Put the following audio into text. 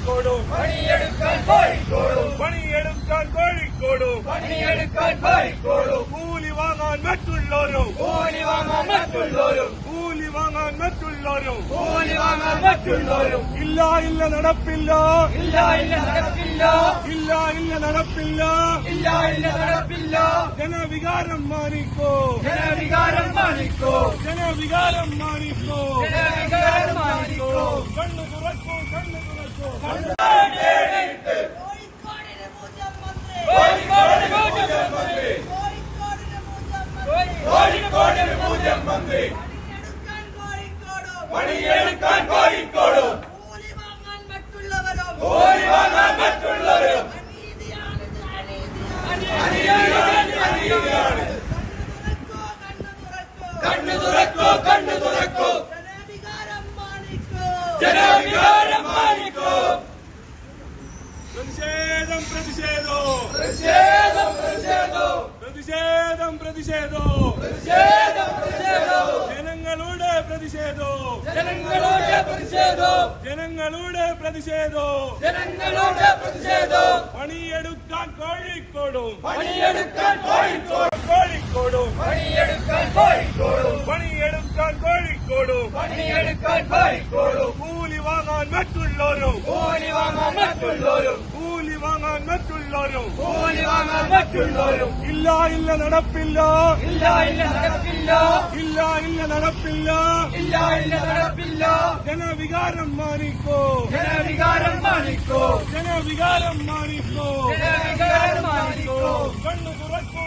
കോഴിക്കോടും പണിയെടുക്കാൻ കോഴിക്കോടും കൂലി വാങ്ങാൻ മറ്റുള്ളവരും ഇല്ല നടപ്പില്ല ജനവികാരം മാനിക്കോ കണ്ണു തുറക്കൂ കോഴിക്കോടിന് പൂജ്യം മന്ത്രി പണിയെടുക്കാൻ കോഴിക്കോട് കൂലി വാങ്ങാൻ മറ്റുള്ളവരും കണ്ണു തുറക്കൂ ജനവികാരം മാനിക്കോ പ്രതിഷേധം ജനങ്ങളുടെ പ്രതിഷേധം പണിയെടുക്കാൻ കോഴിക്കോടും കൂലി വാങ്ങാൻ മറ്റുള്ളവരും ഇല്ല നടപ്പില്ല ജനവികാരം മാനിക്കോ കണ്ണു തുറക്കൂ